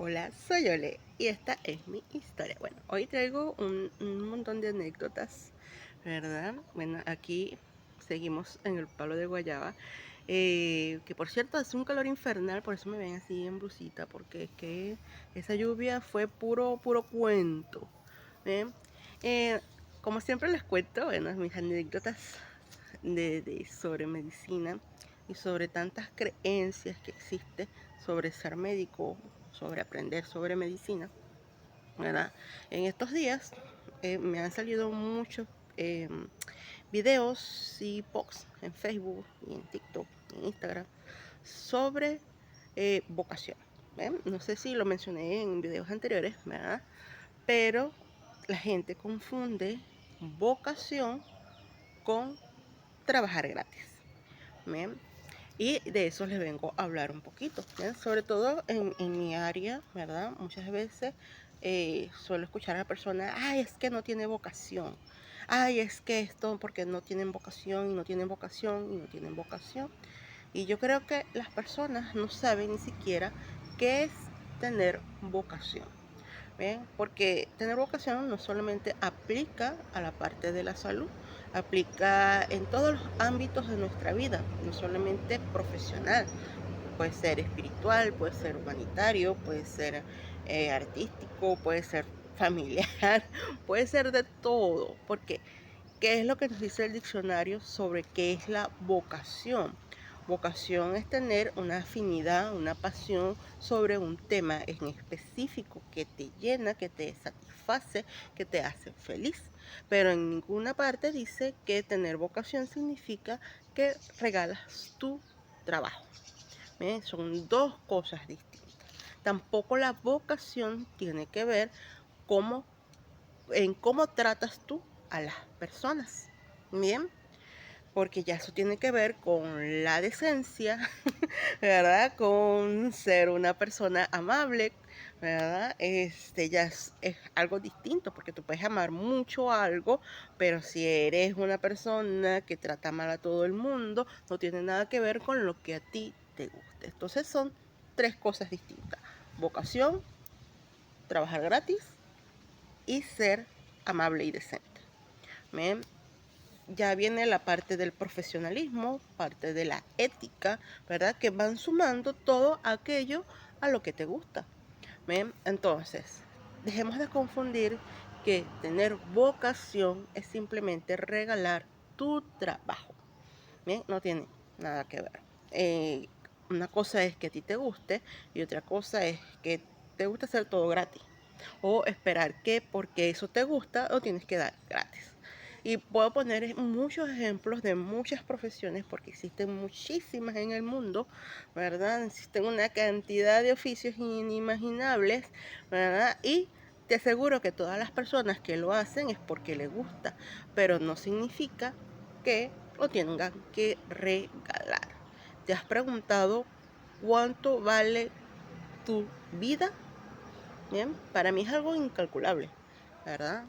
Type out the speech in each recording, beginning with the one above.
Hola, soy Ole y esta es mi historia. Bueno, hoy traigo un montón de anécdotas, ¿verdad? Bueno, aquí seguimos en el palo de guayaba, que por cierto hace un calor infernal, por eso me ven así en blusita, porque es que esa lluvia fue puro cuento. ¿Eh? Eh, Como siempre les cuento, bueno, mis anécdotas sobre medicina y sobre tantas creencias que existen sobre ser médico, sobre aprender sobre medicina, ¿verdad? En estos días me han salido muchos videos y posts en Facebook y en TikTok y en Instagram sobre vocación. ¿Ven? No sé si lo mencioné en videos anteriores, ¿verdad? Pero la gente confunde vocación con trabajar gratis. ¿Bien? Y de eso les vengo a hablar un poquito, ¿bien? Sobre todo en mi área, ¿verdad? Muchas veces suelo escuchar a la persona, ay, es que no tiene vocación, ay, es que esto porque no tienen vocación y no tienen vocación y no tienen vocación. Y yo creo que las personas no saben ni siquiera qué es tener vocación. ¿Ven? Porque tener vocación no solamente aplica a la parte de la salud, aplica en todos los ámbitos de nuestra vida, no solamente profesional, puede ser espiritual, puede ser humanitario, puede ser artístico, puede ser familiar, puede ser de todo, porque ¿qué es lo que nos dice el diccionario sobre qué es la vocación? Vocación es tener una afinidad, una pasión sobre un tema en específico que te llena, que te satisface, que te hace feliz. Pero en ninguna parte dice que tener vocación significa que regalas tu trabajo. ¿Ven? Son dos cosas distintas. Tampoco la vocación tiene que ver cómo en cómo tratas tú a las personas. Bien, porque ya eso tiene que ver con la decencia, ¿verdad? Con ser una persona amable, ¿verdad? Ya es algo distinto, porque tú puedes amar mucho algo, pero si eres una persona que trata mal a todo el mundo, no tiene nada que ver con lo que a ti te guste. Entonces son tres cosas distintas: vocación, trabajar gratis y ser amable y decente. ¿Ven? Ya viene la parte del profesionalismo, parte de la ética, ¿verdad? Que van sumando todo aquello a lo que te gusta. ¿Ven? Entonces, dejemos de confundir que tener vocación es simplemente regalar tu trabajo. ¿Bien? No tiene nada que ver. Una cosa es que a ti te guste y otra cosa es que te gusta hacer todo gratis o esperar que porque eso te gusta lo tienes que dar gratis. Y puedo poner muchos ejemplos de muchas profesiones porque existen muchísimas en el mundo, ¿verdad? Existen una cantidad de oficios inimaginables, ¿verdad? Y te aseguro que todas las personas que lo hacen es porque les gusta, pero no significa que lo tengan que regalar. ¿Te has preguntado cuánto vale tu vida? Bien, para mí es algo incalculable, ¿verdad?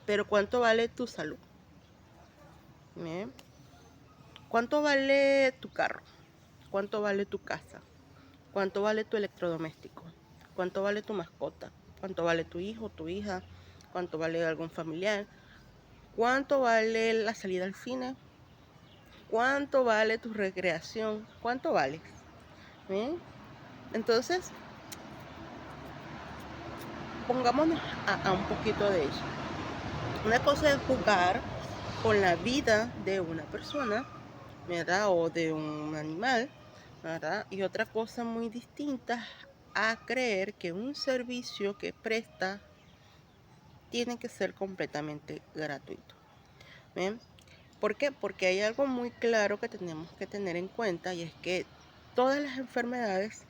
Pero ¿cuánto vale tu salud? Bien, ¿cuánto vale tu carro? ¿Cuánto vale tu casa? ¿Cuánto vale tu electrodoméstico? ¿Cuánto vale tu mascota? ¿Cuánto vale tu hijo, tu hija? ¿Cuánto vale algún familiar? ¿Cuánto vale la salida al cine? ¿Cuánto vale tu recreación? ¿Cuánto vales? Bien, entonces pongámonos a un poquito de eso. Una cosa es jugar con la vida de una persona, ¿verdad? O de un animal, ¿verdad? Y otra cosa muy distinta a creer que un servicio que presta tiene que ser completamente gratuito. ¿Ven? ¿Por qué? Porque hay algo muy claro que tenemos que tener en cuenta y es que todas las enfermedades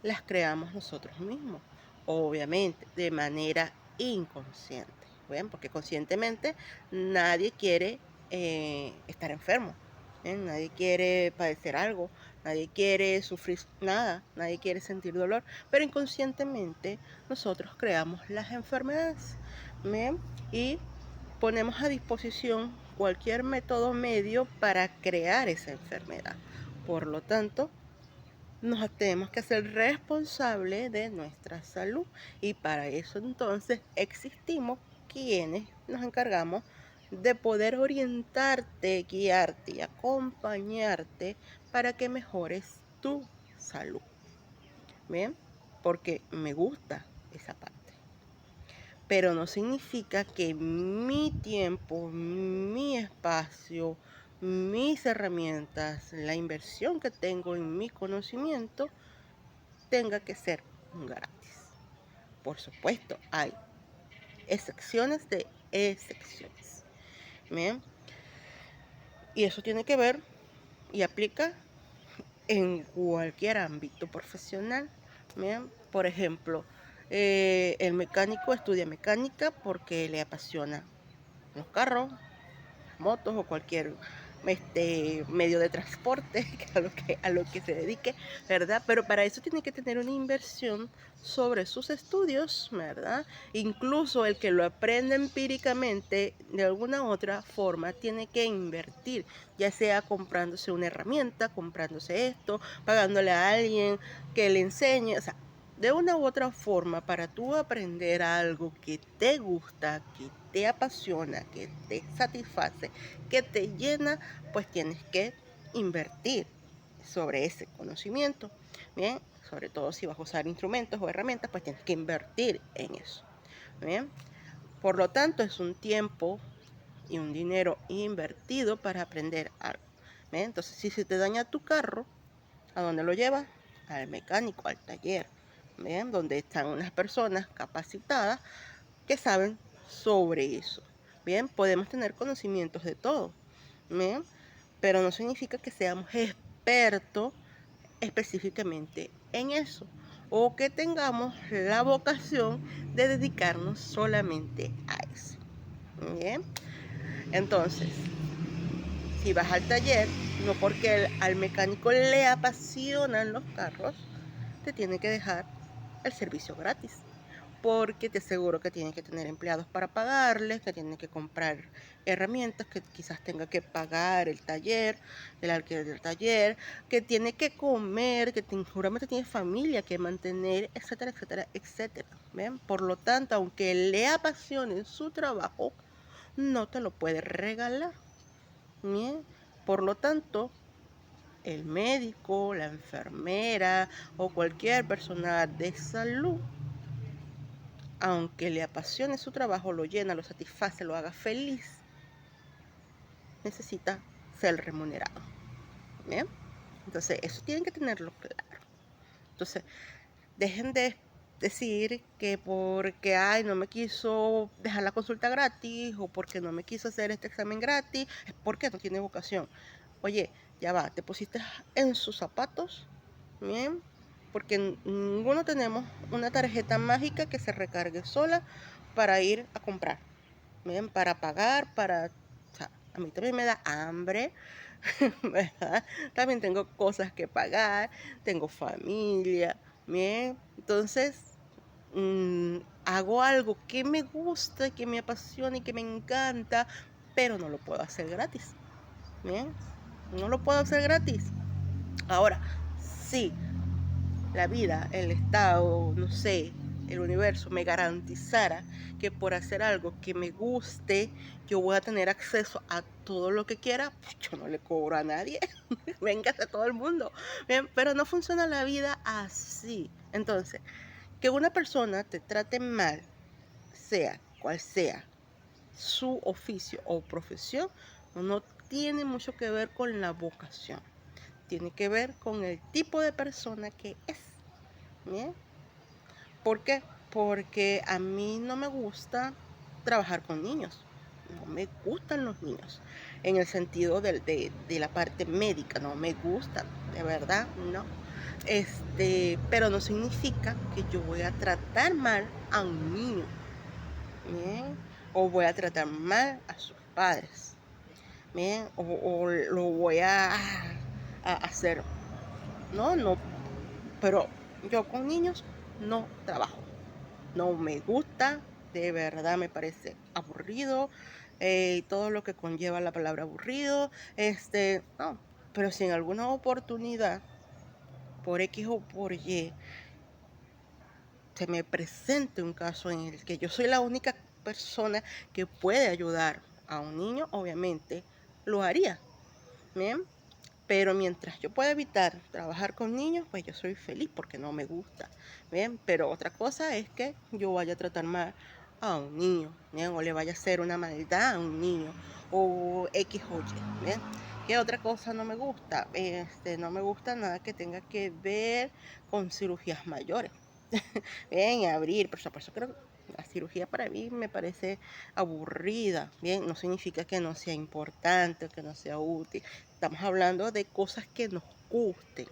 las creamos nosotros mismos, obviamente, de manera inconsciente. ¿Ven? Porque conscientemente nadie quiere estar enfermo. ¿Ven? Nadie quiere padecer algo, nadie quiere sufrir nada, nadie quiere sentir dolor, pero inconscientemente nosotros creamos las enfermedades. ¿Ven? Y ponemos a disposición cualquier método medio para crear esa enfermedad. Por lo tanto, nos tenemos que hacer responsables de nuestra salud, y para eso entonces existimos quienes nos encargamos de poder orientarte, guiarte y acompañarte para que mejores tu salud. ¿Bien? Porque me gusta esa parte. Pero no significa que mi tiempo, mi espacio, mis herramientas, la inversión que tengo en mi conocimiento tenga que ser gratis. Por supuesto, hay excepciones de excepciones. ¿Bien? Y eso tiene que ver y aplica en cualquier ámbito profesional. ¿Bien? Por ejemplo, el mecánico estudia mecánica porque le apasiona los carros, motos o cualquier medio de transporte a lo que se dedique, ¿verdad? Pero para eso tiene que tener una inversión sobre sus estudios, ¿verdad? Incluso el que lo aprende empíricamente de alguna otra forma tiene que invertir, ya sea comprándose una herramienta, comprándose esto, pagándole a alguien que le enseñe, o sea, de una u otra forma, para tú aprender algo que te gusta, que te apasiona, que te satisface, que te llena, pues tienes que invertir sobre ese conocimiento. Bien, sobre todo si vas a usar instrumentos o herramientas, pues tienes que invertir en eso. Bien, por lo tanto, es un tiempo y un dinero invertido para aprender algo. Bien, entonces, si se te daña tu carro, ¿a dónde lo llevas? Al mecánico, al taller. Bien, donde están unas personas capacitadas que saben sobre eso. Bien, podemos tener conocimientos de todo. Bien, pero no significa que seamos expertos específicamente en eso o que tengamos la vocación de dedicarnos solamente a eso. Bien, entonces, si vas al taller, no porque al mecánico le apasionan los carros, te tiene que dejar el servicio gratis, porque te aseguro que tiene que tener empleados para pagarles, que tiene que comprar herramientas, que quizás tenga que pagar el taller, el alquiler del taller, que tiene que comer, que seguramente tiene familia que mantener, etcétera, etcétera, etcétera. ¿Ven? Por lo tanto, aunque le apasione su trabajo, no te lo puede regalar. ¿Bien? Por lo tanto, el médico, la enfermera o cualquier personal de salud, aunque le apasione su trabajo, lo llena, lo satisface, lo haga feliz, necesita ser remunerado. ¿Bien? Entonces, eso tienen que tenerlo claro. Entonces, dejen de decir que porque, ay, no me quiso dejar la consulta gratis o porque no me quiso hacer este examen gratis, es porque no tiene vocación. Oye, ya va, te pusiste en sus zapatos, ¿bien? Porque ninguno tenemos una tarjeta mágica que se recargue sola para ir a comprar, ¿bien? Para pagar, o sea, a mí también me da hambre, ¿verdad? También tengo cosas que pagar, tengo familia, ¿bien? Entonces, hago algo que me gusta, que me apasiona y que me encanta, pero no lo puedo hacer gratis, ¿bien? No lo puedo hacer gratis. Ahora, sí, la vida, el Estado, no sé, el universo me garantizara que por hacer algo que me guste, yo voy a tener acceso a todo lo que quiera, pues yo no le cobro a nadie. Véngase a todo el mundo. Bien, pero no funciona la vida así. Entonces, que una persona te trate mal, sea cual sea su oficio o profesión, no tiene mucho que ver con la vocación. Tiene que ver con el tipo de persona que es. ¿Bien? ¿Por qué? Porque a mí no me gusta trabajar con niños. No me gustan los niños. En el sentido de la parte médica, no me gustan. De verdad, no. Pero no significa que yo voy a tratar mal a un niño. ¿Bien? O voy a tratar mal a sus padres. ¿Bien? O lo voy a hacer. No, no. Pero yo con niños no trabajo. No me gusta, de verdad me parece aburrido, todo lo que conlleva la palabra aburrido, no, pero si en alguna oportunidad por X o por Y, se me presente un caso en el que yo soy la única persona que puede ayudar a un niño, obviamente lo haría, ¿bien? Pero mientras yo pueda evitar trabajar con niños, pues yo soy feliz porque no me gusta, ¿bien? Pero otra cosa es que yo vaya a tratar mal a un niño, ¿bien? O le vaya a hacer una maldad a un niño, o X o Y, ¿bien? ¿Qué otra cosa no me gusta? No me gusta nada que tenga que ver con cirugías mayores. Bien, abrir, por eso creo que la cirugía para mí me parece aburrida, bien, no significa que no sea importante, que no sea útil. Estamos hablando de cosas que nos gusten,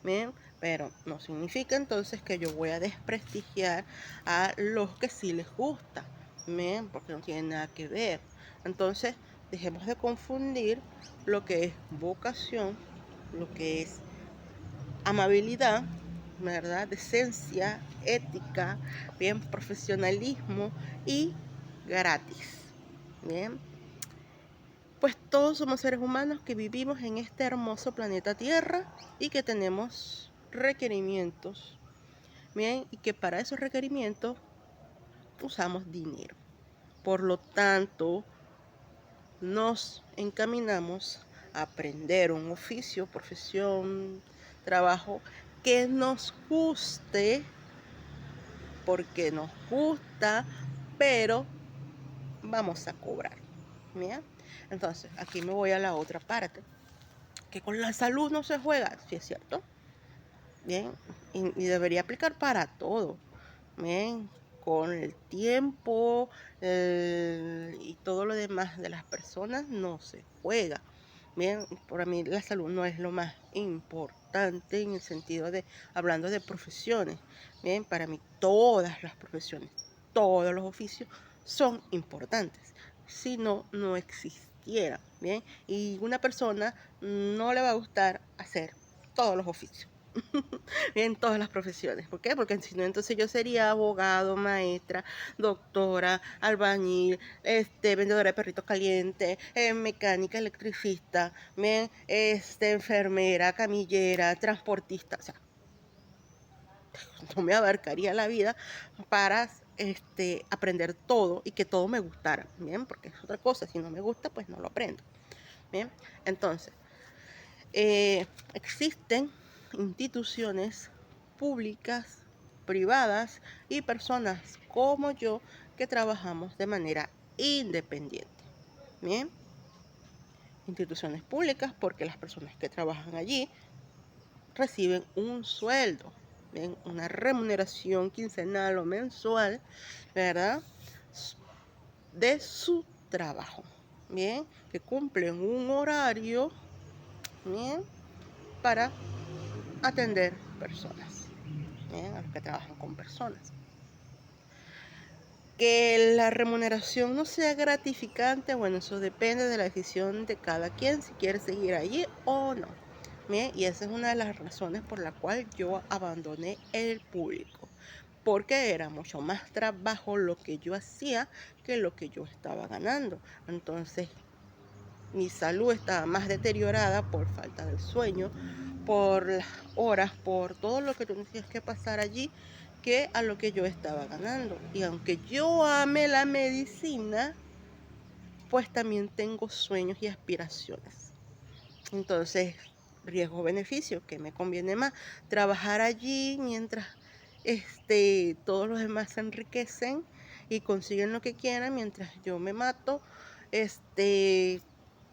bien, pero no significa entonces que yo voy a desprestigiar a los que sí les gusta, bien, porque no tiene nada que ver. Entonces, dejemos de confundir lo que es vocación, lo que es amabilidad, ¿verdad? Decencia, ética, bien, profesionalismo y gratis, bien. Pues todos somos seres humanos que vivimos en este hermoso planeta Tierra y que tenemos requerimientos, bien, y que para esos requerimientos usamos dinero. Por lo tanto, nos encaminamos a aprender un oficio, profesión, trabajo que nos guste, porque nos gusta, pero vamos a cobrar. ¿Bien? Entonces, aquí me voy a la otra parte, que con la salud no se juega, ¿sí es cierto? Bien, y debería aplicar para todo. Bien, con el tiempo y todo lo demás de las personas no se juega. Bien, para mí la salud no es lo más importante en el sentido de, hablando de profesiones. Bien, para mí todas las profesiones, todos los oficios son importantes. Si no, no existiera. Bien, y una persona no le va a gustar hacer todos los oficios. En todas las profesiones. ¿Por qué? Porque si no, entonces yo sería abogado, maestra, doctora, albañil, vendedora de perritos calientes, mecánica, electricista, bien, enfermera, camillera, transportista. O sea, no me abarcaría la vida para aprender todo y que todo me gustara, bien, porque es otra cosa. Si no me gusta, pues no lo aprendo. Bien, entonces, existen instituciones públicas, privadas y personas como yo que trabajamos de manera independiente. Bien, instituciones públicas porque las personas que trabajan allí reciben un sueldo, bien, una remuneración quincenal o mensual, ¿verdad? De su trabajo, bien, que cumplen un horario, bien, para atender personas, a los que trabajan con personas. Que la remuneración no sea gratificante, bueno, eso depende de la decisión de cada quien, si quiere seguir allí o no. Bien, y esa es una de las razones por la cual yo abandoné el público, porque era mucho más trabajo lo que yo hacía que lo que yo estaba ganando. Entonces, mi salud estaba más deteriorada por falta del sueño, por las horas, por todo lo que tú tienes que pasar allí, que a lo que yo estaba ganando. Y aunque yo ame la medicina, pues también tengo sueños y aspiraciones. Entonces, riesgo-beneficio, ¿qué me conviene más? Trabajar allí mientras todos los demás se enriquecen y consiguen lo que quieran, mientras yo me mato,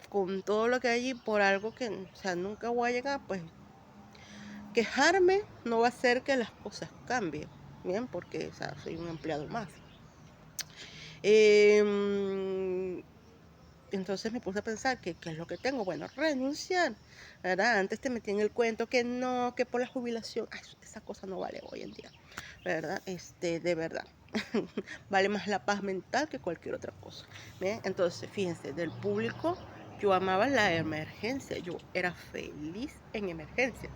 con todo lo que hay allí por algo que, o sea, nunca voy a llegar, pues quejarme no va a hacer que las cosas cambien, ¿bien? Porque, o sea, soy un empleado más. Entonces me puse a pensar que qué es lo que tengo. Bueno, renunciar, ¿verdad? Antes te metí en el cuento que no, que por la jubilación, ay, esa cosa no vale hoy en día, ¿verdad? De verdad. Vale más la paz mental que cualquier otra cosa. ¿Bien? Entonces, fíjense, del público yo amaba la emergencia, yo era feliz en emergencia.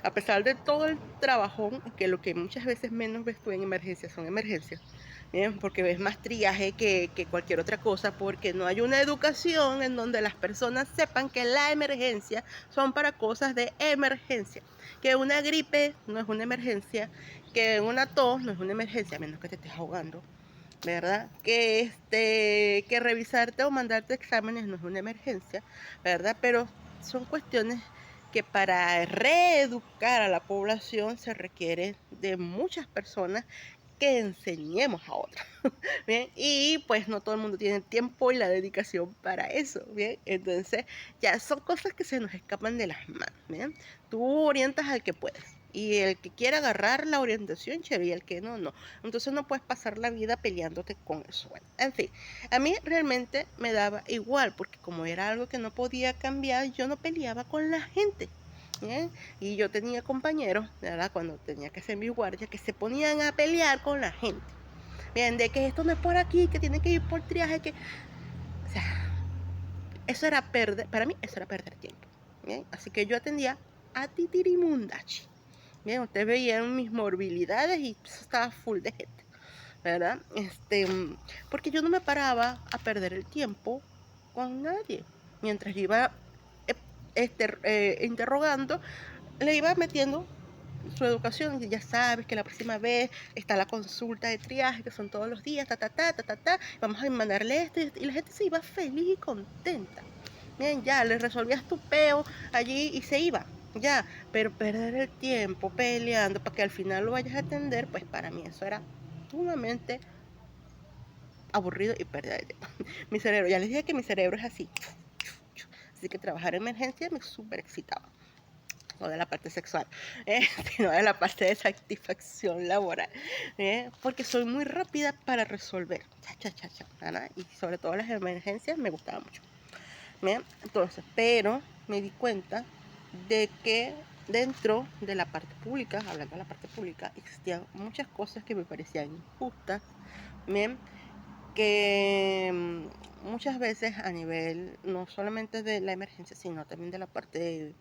A pesar de todo el trabajón, que lo que muchas veces menos ves tú en emergencias son emergencias, ¿bien? Porque es más triaje que cualquier otra cosa, porque no hay una educación en donde las personas sepan que la emergencia son para cosas de emergencia, que una gripe no es una emergencia, que una tos no es una emergencia, a menos que te estés ahogando, ¿verdad? Que revisarte o mandarte exámenes no es una emergencia, ¿verdad? Pero son cuestiones que para reeducar a la población se requiere de muchas personas que enseñemos a otras, ¿bien? Y pues no todo el mundo tiene el tiempo y la dedicación para eso, ¿bien? Entonces ya son cosas que se nos escapan de las manos, ¿bien? Tú orientas al que puedes. Y el que quiera agarrar la orientación, chévere, y el que no, no. Entonces no puedes pasar la vida peleándote con eso. Bueno, en fin, a mí realmente me daba igual, porque como era algo que no podía cambiar, yo no peleaba con la gente. ¿Bien? Y yo tenía compañeros, ¿verdad? Cuando tenía que hacer mi guardia, que se ponían a pelear con la gente. Bien, de que esto no es por aquí, que tiene que ir por triaje, que... O sea, eso era perder, para mí eso era perder tiempo. Bien, así que yo atendía a Titirimundachi. Bien, ustedes veían mis morbilidades y eso estaba full de gente, ¿verdad? Porque yo no me paraba a perder el tiempo con nadie. Mientras yo iba interrogando, le iba metiendo su educación, y ya sabes que la próxima vez está la consulta de triaje, que son todos los días, vamos a mandarle esto, y la gente se iba feliz y contenta. Bien, ya, le resolvías tu peo allí y se iba, ya, pero perder el tiempo peleando para que al final lo vayas a atender, pues para mí eso era sumamente aburrido y pérdida de tiempo. Mi cerebro, ya les dije que mi cerebro es así, así que trabajar en emergencia me súper excitaba, no de la parte sexual, sino de la parte de satisfacción laboral, porque soy muy rápida para resolver, ¿verdad? Y sobre todo las emergencias me gustaba mucho. ¿Bien? Entonces, pero me di cuenta de que dentro de la parte pública, hablando de la parte pública, existían muchas cosas que me parecían injustas, ¿bien? Que muchas veces a nivel no solamente de la emergencia, sino también de la parte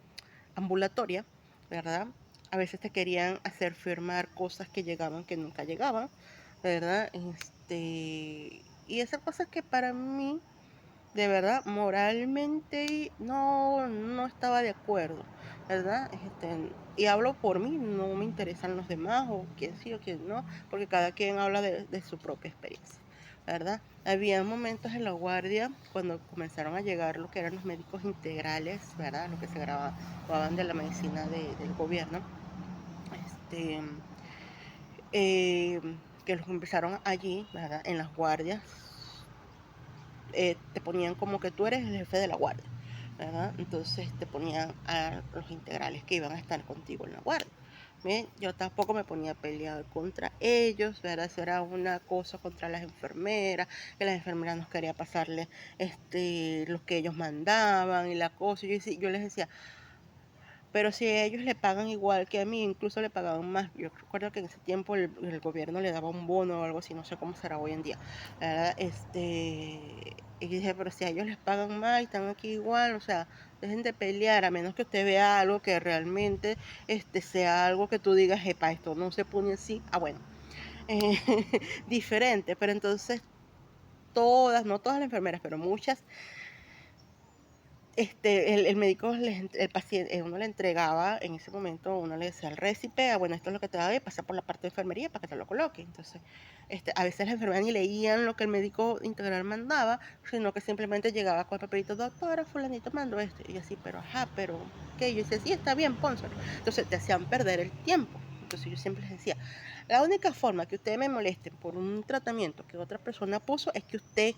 ambulatoria, ¿verdad? A veces te querían hacer firmar cosas que llegaban que nunca llegaban, ¿verdad? Y esas cosas que para mí, de verdad, moralmente no estaba de acuerdo, ¿verdad? Y hablo por mí, no me interesan los demás, o quién sí o quién no, porque cada quien habla de su propia experiencia, ¿verdad? Había momentos en la guardia cuando comenzaron a llegar lo que eran los médicos integrales, ¿verdad? Lo que se grababan de la medicina del gobierno, este, eh, que los empezaron allí, ¿verdad? En las guardias, te ponían como que tú eres el jefe de la guardia, ¿verdad? Entonces te ponían a los integrales que iban a estar contigo en la guardia. Bien, yo tampoco me ponía a pelear contra ellos, ¿verdad? Eso era una cosa contra las enfermeras, que las enfermeras nos querían pasarle los que ellos mandaban y la cosa. Yo les decía, pero si ellos le pagan igual que a mí, incluso le pagaban más. Yo recuerdo que en ese tiempo el gobierno le daba un bono o algo así, no sé cómo será hoy en día, ¿verdad? Y dije, pero si a ellos les pagan más y están aquí igual, o sea, dejen de pelear, a menos que usted vea algo que realmente sea algo que tú digas, epa, esto no se pone así, bueno, eh, diferente. Pero entonces todas, no todas las enfermeras, pero muchas, el médico, el paciente, uno le entregaba en ese momento, uno le decía al récipe, bueno, esto es lo que te da y pasa por la parte de enfermería para que te lo coloque. Entonces, a veces las enfermeras ni leían lo que el médico integral mandaba, sino que simplemente llegaba con el papelito, doctora, fulanito mandó esto, y así, pero ajá, pero, ¿qué? Yo decía, sí, está bien, pónselo. Entonces, te hacían perder el tiempo. Entonces, yo siempre les decía, la única forma que ustedes me molesten por un tratamiento que otra persona puso es que usted,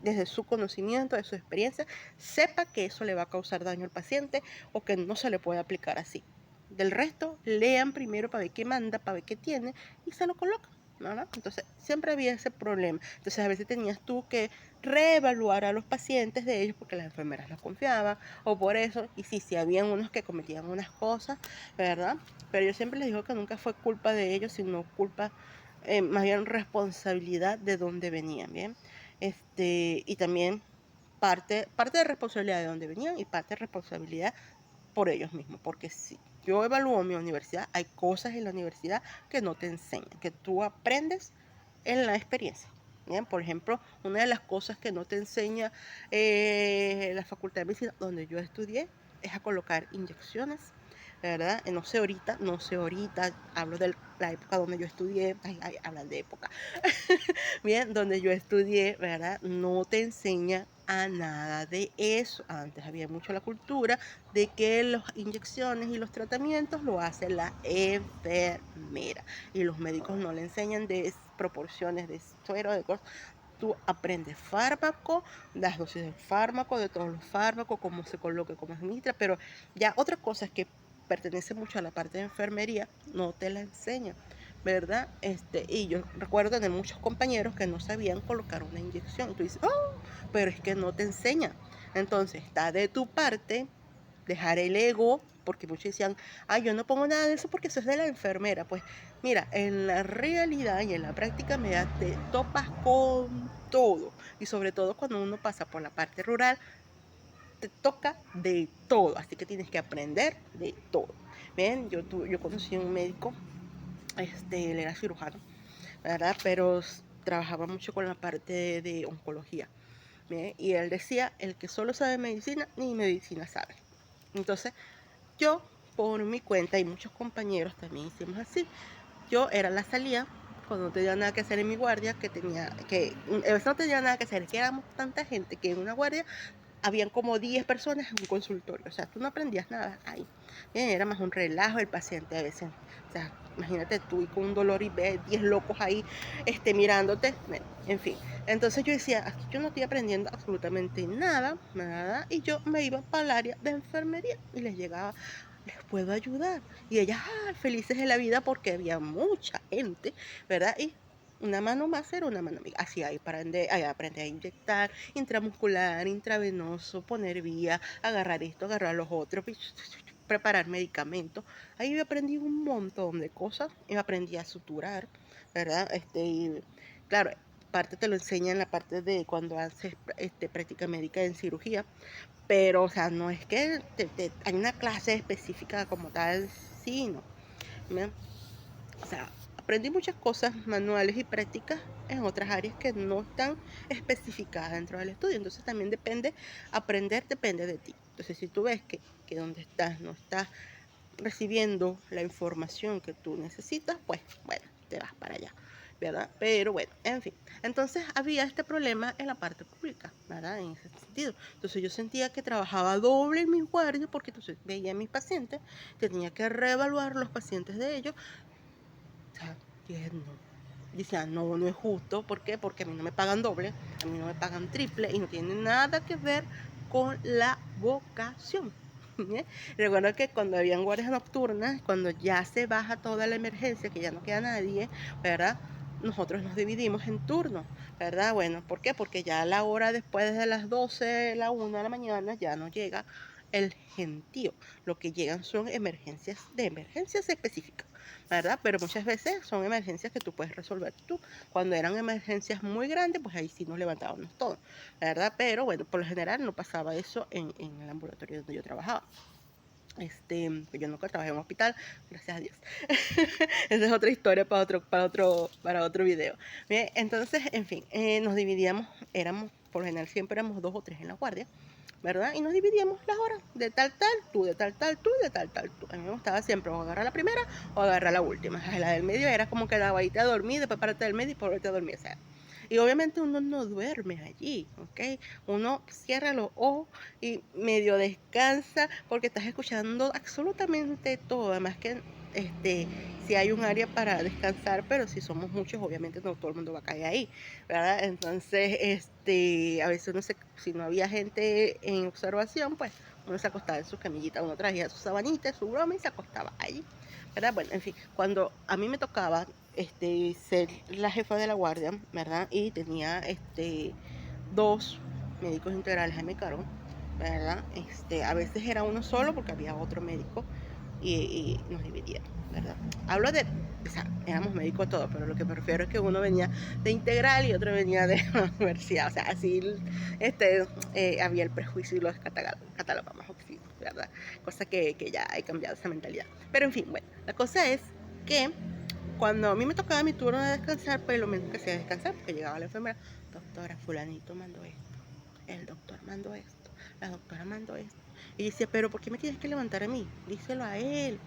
desde su conocimiento, de su experiencia, sepa que eso le va a causar daño al paciente o que no se le puede aplicar así. Del resto, lean primero para ver qué manda, para ver qué tiene y se lo colocan, ¿no? Entonces, siempre había ese problema. Entonces, a veces tenías tú que reevaluar a los pacientes de ellos porque las enfermeras no confiaban o por eso. Y sí, habían unos que cometían unas cosas, ¿verdad? Pero yo siempre les digo que nunca fue culpa de ellos, sino culpa, más bien responsabilidad de dónde venían, ¿bien? Y también parte de responsabilidad de dónde venían y parte de responsabilidad por ellos mismos, porque si yo evalúo mi universidad, hay cosas en la universidad que no te enseñan, que tú aprendes en la experiencia. Bien, por ejemplo, una de las cosas que no te enseña la Facultad de Medicina, donde yo estudié, es a colocar inyecciones, ¿verdad? No sé ahorita, hablo de la época donde yo estudié, hablan de época, bien, donde yo estudié, ¿verdad? No te enseña a nada de eso. Antes había mucho la cultura de que las inyecciones y los tratamientos lo hace la enfermera y los médicos no le enseñan de proporciones de suero, de cosas. Tú aprendes fármaco, las dosis del fármaco, de todos los fármacos, cómo se coloca, cómo se administra, pero ya otras cosas que pertenecen mucho a la parte de enfermería no te la enseñan, ¿verdad? Y yo recuerdo tener muchos compañeros que no sabían colocar una inyección. Y tú dices, oh, pero es que no te enseñan. Entonces, está de tu parte dejar el ego, porque muchos decían, ay, yo no pongo nada de eso porque eso es de la enfermera. Pues mira, en la realidad y en la práctica media te topas con todo. Y sobre todo cuando uno pasa por la parte rural, te toca de todo. Así que tienes que aprender de todo. Ven, yo conocí a un médico, él era cirujano, ¿verdad? Pero trabajaba mucho con la parte de oncología. ¿Bien? Y él decía, el que solo sabe medicina, ni medicina sabe. Entonces, yo, por mi cuenta, y muchos compañeros también hicimos así. Yo era la salida cuando no tenía nada que hacer en mi guardia, a veces no tenía nada que hacer, que éramos tanta gente que en una guardia habían como 10 personas en un consultorio. O sea, tú no aprendías nada ahí. Era más un relajo el paciente a veces. O sea, imagínate tú y con un dolor y ves 10 locos ahí mirándote. Bueno, en fin. Entonces yo decía, aquí yo no estoy aprendiendo absolutamente nada, nada. Y yo me iba para el área de enfermería y les llegaba, les puedo ayudar. Y ellas, felices de la vida porque había mucha gente, ¿verdad? Y una mano más era una mano amiga. Así ahí aprendí a inyectar, intramuscular, intravenoso, poner vía, agarrar esto, agarrar los otros, preparar medicamentos. Ahí aprendí un montón de cosas. Y aprendí a suturar, ¿verdad? Y, claro, parte te lo enseña en la parte de cuando haces práctica médica en cirugía, pero, o sea, no es que hay una clase específica como tal, sí, no. ¿Me? O sea, aprendí muchas cosas manuales y prácticas en otras áreas que no están especificadas dentro del estudio. Entonces también aprender depende de ti. Entonces si tú ves que donde estás no estás recibiendo la información que tú necesitas, pues bueno, te vas para allá, ¿verdad? Pero bueno, en fin. Entonces había este problema en la parte pública, ¿verdad? En ese sentido. Entonces yo sentía que trabajaba doble en mis guardias porque entonces veía a mis pacientes, tenía que reevaluar los pacientes de ellos. O sea, dije, no. Dice, no, no es justo. ¿Por qué? Porque a mí no me pagan doble, a mí no me pagan triple y no tiene nada que ver con la vocación. ¿Eh? Recuerdo que cuando habían guardias nocturnas, cuando ya se baja toda la emergencia, que ya no queda nadie, ¿verdad? Nosotros nos dividimos en turnos, ¿verdad? Bueno, ¿por qué? Porque ya a la hora después de las 12, la 1 de la mañana, ya no llega el gentío. Lo que llegan son emergencias específicas, ¿verdad? Pero muchas veces son emergencias que tú puedes resolver tú. Cuando eran emergencias muy grandes, pues ahí sí nos levantábamos todos, ¿verdad? Pero bueno, por lo general no pasaba eso en el ambulatorio donde yo trabajaba. Pues yo nunca trabajé en un hospital, gracias a Dios. Esa es otra historia para otro video. Bien, entonces, en fin, nos dividíamos, por lo general siempre éramos 2 o 3 en la guardia, ¿verdad? Y nos dividíamos las horas, de tal, tú, de tal, tú, de tal, tú. A mí me gustaba siempre o agarrar la primera o agarrar la última. La del medio era como que la guayita a dormir, después pararte del medio y por a dormir, o sea. Y obviamente uno no duerme allí, ¿ok? Uno cierra los ojos y medio descansa porque estás escuchando absolutamente todo. Además que si hay un área para descansar, pero si somos muchos, obviamente no todo el mundo va a caer ahí, ¿verdad? Entonces, a veces si no había gente en observación, pues uno se acostaba en su camillita, uno traía su sabanita, su broma y se acostaba allí, ¿verdad? Bueno, en fin, cuando a mí me tocaba ser la jefa de la guardia, ¿verdad? Y tenía 2 médicos integrales a mi cargo, ¿verdad? A veces era uno solo porque había otro médico y nos dividíamos, ¿verdad? Hablo de, o sea, éramos médicos todos, pero lo que me refiero es que uno venía de integral y otro venía de la universidad, o sea, así había el prejuicio y los catalogamos así, ¿verdad? Cosa que ya he cambiado esa mentalidad. Pero en fin, bueno, la cosa es que cuando a mí me tocaba mi turno de descansar, pues lo menos que hacía descansar, porque llegaba la enfermera, doctora, fulanito mandó esto, el doctor mandó esto, la doctora mandó esto. Y decía, pero ¿por qué me tienes que levantar a mí? Díselo a él.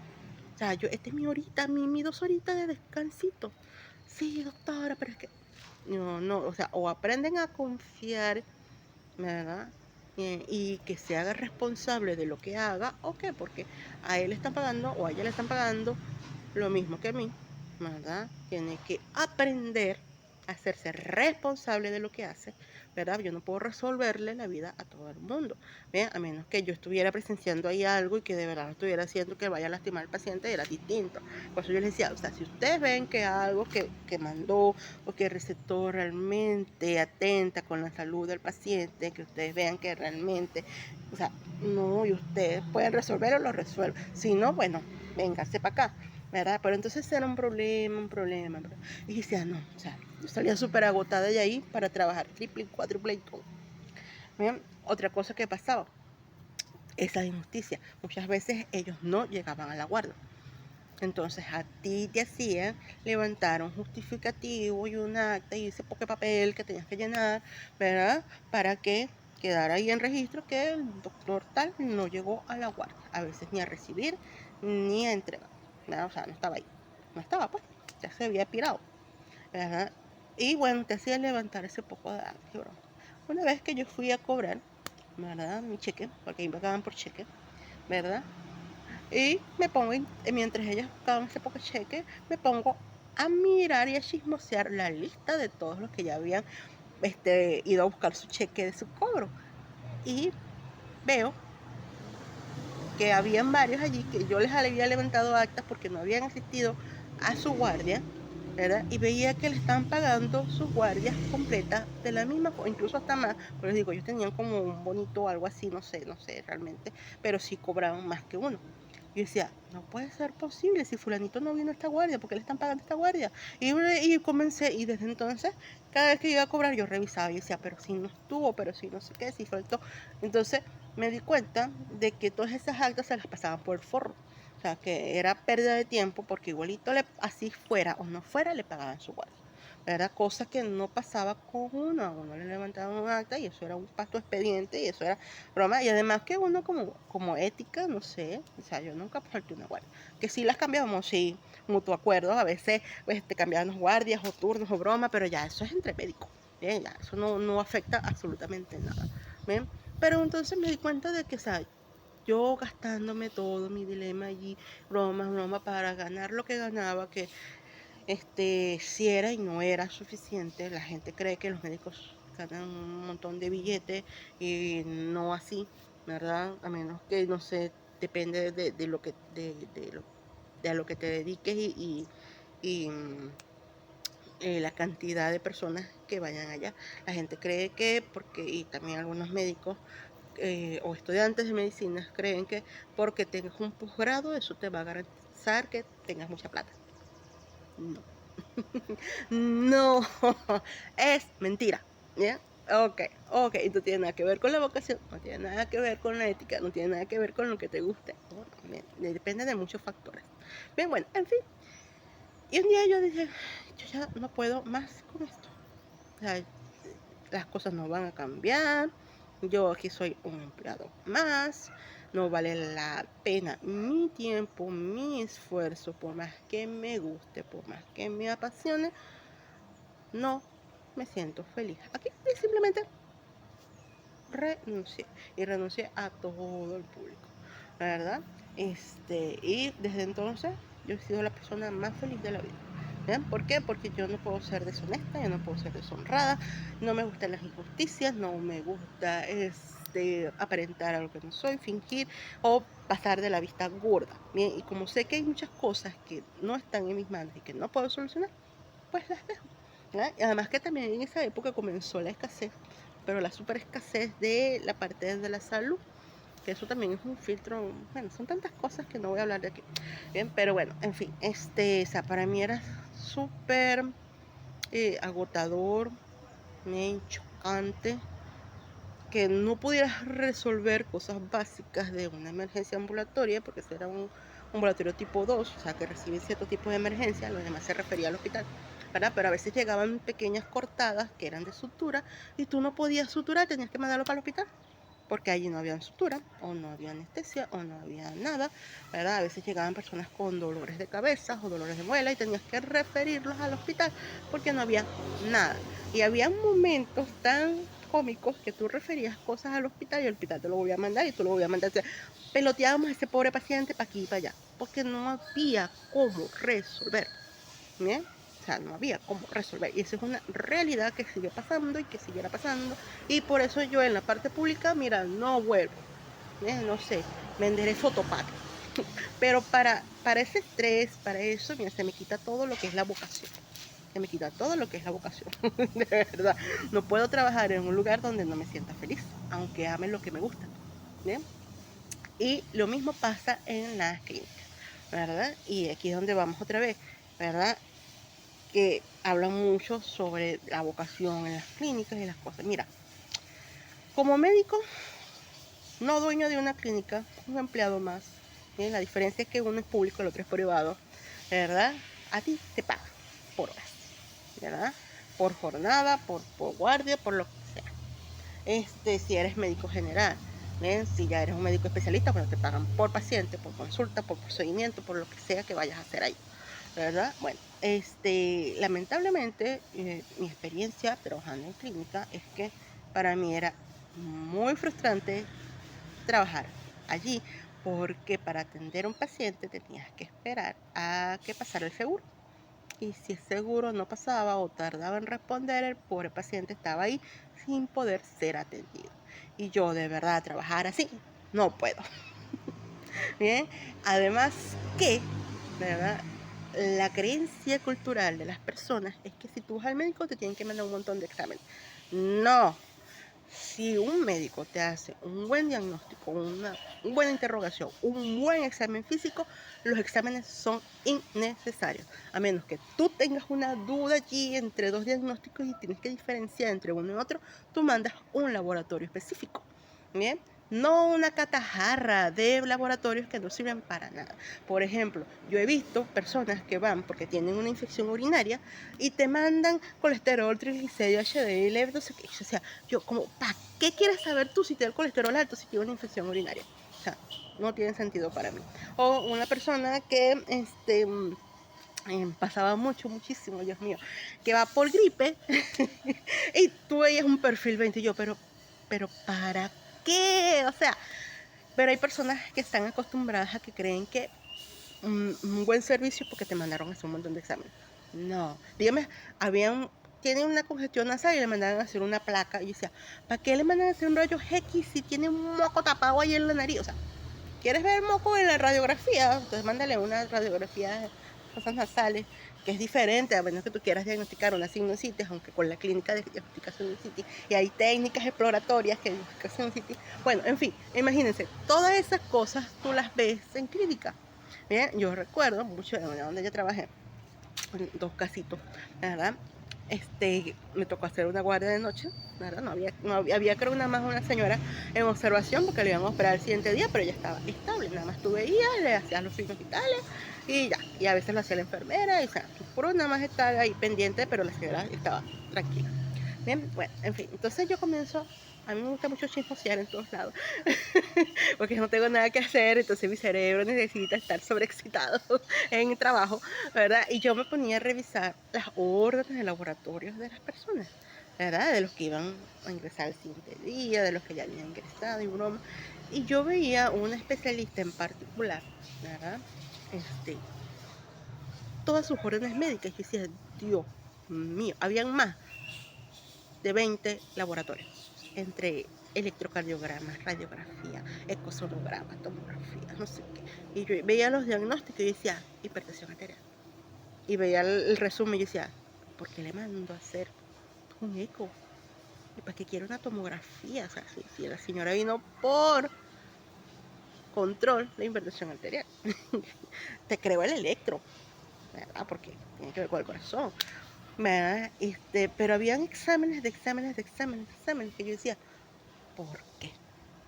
O sea, esta es mi horita, mi 2 horitas de descansito. Sí, doctora, pero es que no, o sea, o aprenden a confiar, ¿verdad? Y que se haga responsable de lo que haga, ¿o qué? Porque a él le están pagando o a ella le están pagando lo mismo que a mí, ¿verdad? Tiene que aprender a hacerse responsable de lo que hace, ¿verdad? Yo no puedo resolverle la vida a todo el mundo, ¿ve? A menos que yo estuviera presenciando ahí algo y que de verdad estuviera haciendo que vaya a lastimar al paciente, era distinto. Por eso yo les decía, o sea, si ustedes ven que algo que mandó o que recetó realmente atenta con la salud del paciente, que ustedes vean que realmente, o sea, no, y ustedes pueden resolverlo, lo resuelven. Si no, bueno, véngase para acá, ¿verdad? Pero entonces era un problema. Y decía, no, o sea, yo salía súper agotada de ahí para trabajar triple, cuádruple y todo. Bien, otra cosa que pasaba, esa injusticia. Muchas veces ellos no llegaban a la guardia. Entonces a ti te hacían levantar un justificativo y un acta y ese poco papel que tenías que llenar, ¿verdad? Para que quedara ahí en registro que el doctor tal no llegó a la guardia. A veces ni a recibir ni a entregar, ¿verdad? O sea, no estaba ahí. No estaba, pues, ya se había pirado, ¿verdad? Y bueno, te hacían levantar ese poco de acta y broma. Una vez que yo fui a cobrar, ¿verdad? Mi cheque, porque ahí me pagaban por cheque, ¿verdad? Y me pongo, mientras ellas buscaban ese poco cheque, me pongo a mirar y a chismosear la lista de todos los que ya habían ido a buscar su cheque de su cobro. Y veo que habían varios allí que yo les había levantado actas porque no habían asistido a su guardia, ¿verdad? Y veía que le estaban pagando sus guardias completas de la misma, o incluso hasta más. Pero les digo, ellos tenían como un bonito o algo así, no sé realmente, pero sí cobraban más que uno. Yo decía, no puede ser posible, si fulanito no vino a esta guardia, ¿por qué le están pagando esta guardia? Y comencé, y desde entonces, cada vez que iba a cobrar, yo revisaba y decía, pero si no estuvo, pero si no sé qué, si faltó. Entonces me di cuenta de que todas esas actas se las pasaban por el forro. O sea, que era pérdida de tiempo porque igualito así fuera o no fuera, le pagaban su guardia. Era cosa que no pasaba con uno, a uno le levantaban un acta y eso era un pasto expediente y eso era broma. Y además que uno como ética, no sé, o sea, yo nunca falté una guardia. Que sí las cambiábamos, sí, mutuo acuerdo, a veces pues, cambiábamos guardias o turnos o broma, pero ya eso es entre médicos, ¿bien? Ya eso no afecta absolutamente nada, ¿bien? Pero entonces me di cuenta de que, o sea, yo gastándome todo mi dilema allí, broma, para ganar lo que ganaba, que si era y no era suficiente. La gente cree que los médicos ganan un montón de billetes y no así, ¿verdad? A menos que, no sé, depende de lo que, de a lo que te dediques y la cantidad de personas que vayan allá. La gente cree que, porque, y también algunos médicos o estudiantes de medicina creen que porque tengas un posgrado, eso te va a garantizar que tengas mucha plata. No. No, es mentira. ¿Ya? Ok, y no tiene nada que ver con la vocación, no tiene nada que ver con la ética, no tiene nada que ver con lo que te guste. Depende de muchos factores. Bien, bueno, en fin. Y un día yo dije, yo ya no puedo más con esto. O sea, las cosas no van a cambiar. Yo aquí soy un empleado más. No vale la pena mi tiempo, mi esfuerzo, por más que me guste, por más que me apasione, no me siento feliz. Aquí simplemente renuncié y renuncié a todo el público, la verdad. Y desde entonces yo he sido la persona más feliz de la vida. ¿Bien? ¿Por qué? Porque yo no puedo ser deshonesta, yo no puedo ser deshonrada, no me gustan las injusticias, no me gusta aparentar algo que no soy, fingir o pasar de la vista gorda. Bien, y como sé que hay muchas cosas que no están en mis manos y que no puedo solucionar, pues las dejo. ¿Ya? Y además que también en esa época comenzó la escasez, pero la super escasez de la parte de la salud, que eso también es un filtro, bueno, son tantas cosas que no voy a hablar de aquí. Bien, pero bueno, en fin, o sea, para mí era súper agotador, bien chocante, que no pudieras resolver cosas básicas de una emergencia ambulatoria, porque ese era ambulatorio tipo 2, o sea, que reciben cierto tipo de emergencia, los demás se refería al hospital, ¿verdad? Pero a veces llegaban pequeñas cortadas que eran de sutura y tú no podías suturar, tenías que mandarlo para el hospital porque allí no había sutura, o no había anestesia, o no había nada, ¿verdad? A veces llegaban personas con dolores de cabeza o dolores de muela y tenías que referirlos al hospital porque no había nada. Y había momentos tan cómicos que tú referías cosas al hospital y el hospital te lo volvía a mandar y tú lo volvías a mandar. O sea, peloteábamos a ese pobre paciente para aquí y para allá, porque no había cómo resolver. ¿Bien? O sea, no había cómo resolver. Y esa es una realidad que sigue pasando y que seguirá pasando. Y por eso yo en la parte pública, mira, no vuelvo. No sé, me enderezo topato. Pero para ese estrés, para eso, mira, se me quita todo lo que es la vocación. Se me quita todo lo que es la vocación. De verdad. No puedo trabajar en un lugar donde no me sienta feliz, aunque ame lo que me gusta. ¿Bien? Y lo mismo pasa en las clínicas, ¿verdad? Y aquí es donde vamos otra vez, ¿verdad? Que hablan mucho sobre la vocación en las clínicas y las cosas. Mira, como médico, no dueño de una clínica, un empleado más. ¿Bien? La diferencia es que uno es público, el otro es privado, ¿verdad? A ti te pagan por horas, ¿verdad? Por jornada, por guardia, por lo que sea. Si eres médico general, ¿bien? Si ya eres un médico especialista, bueno, te pagan por paciente, por consulta, por procedimiento, por lo que sea que vayas a hacer ahí. ¿Verdad? Bueno, lamentablemente mi experiencia trabajando en clínica es que para mí era muy frustrante trabajar allí porque para atender a un paciente tenías que esperar a que pasara el seguro. Y si el seguro no pasaba o tardaba en responder, el pobre paciente estaba ahí sin poder ser atendido. Y yo de verdad trabajar así no puedo. Bien, además que, ¿verdad? La creencia cultural de las personas es que si tú vas al médico te tienen que mandar un montón de exámenes. No, si un médico te hace un buen diagnóstico, una buena interrogación, un buen examen físico, los exámenes son innecesarios. A menos que tú tengas una duda allí entre dos diagnósticos y tienes que diferenciar entre uno y otro, tú mandas un laboratorio específico. Bien, no una catajarra de laboratorios que no sirven para nada. Por ejemplo, yo he visto personas que van porque tienen una infección urinaria y te mandan colesterol, triglicéridos, HDL, no sé qué. O sea, yo como, ¿para qué quieres saber tú si tienes el colesterol alto si tienes una infección urinaria? O sea, no tiene sentido para mí. O una persona que, pasaba muchísimo, Dios mío, que va por gripe y tú veías un perfil 20 y yo, pero ¿para qué? O sea, pero hay personas que están acostumbradas a que creen que un buen servicio porque te mandaron a hacer un montón de exámenes. No, dígame, tiene una congestión nasal y le mandaron a hacer una placa. Y yo decía, ¿para qué le mandan a hacer un rayo X si tiene un moco tapado ahí en la nariz? O sea, ¿quieres ver el moco en la radiografía? Entonces mándale una radiografía de cosas nasales, que es diferente, a menos que tú quieras diagnosticar una sinusitis, aunque con la clínica diagnostica sinusitis, y hay técnicas exploratorias que diagnostican sinusitis. Bueno, en fin, imagínense, todas esas cosas tú las ves en clínica. Bien, yo recuerdo mucho de donde yo trabajé, en dos casitos, ¿verdad? Me tocó hacer una guardia de noche, ¿verdad? No había creo nada más una señora en observación porque le iban a operar el siguiente día, pero ella estaba estable, nada más tú veías, le hacías los signos vitales y ya, y a veces lo hacía la enfermera, y o sea, por nada más estar ahí pendiente, pero la señora estaba tranquila. Bien, bueno, en fin, entonces yo comienzo, a mí me gusta mucho chismosear en todos lados, porque no tengo nada que hacer, entonces mi cerebro necesita estar sobreexcitado en el trabajo, ¿verdad? Y yo me ponía a revisar las órdenes de laboratorios de las personas, ¿verdad? De los que iban a ingresar el siguiente día, de los que ya habían ingresado y broma. Y yo veía una especialista en particular, ¿verdad? Este, todas sus órdenes médicas. Y yo decía, Dios mío, habían más de 20 laboratorios, entre electrocardiogramas, radiografía, ecosonograma, tomografía, no sé qué. Y yo veía los diagnósticos y decía, hipertensión arterial. Y veía el resumen y decía, ¿por qué le mando a hacer un eco? ¿Y para qué quiero una tomografía? O sea, si la señora vino por control de hipertensión arterial, te creo el electro, ¿verdad? Porque tiene que ver con el corazón, ¿verdad? Pero habían exámenes de exámenes de exámenes de exámenes que yo decía, ¿por qué?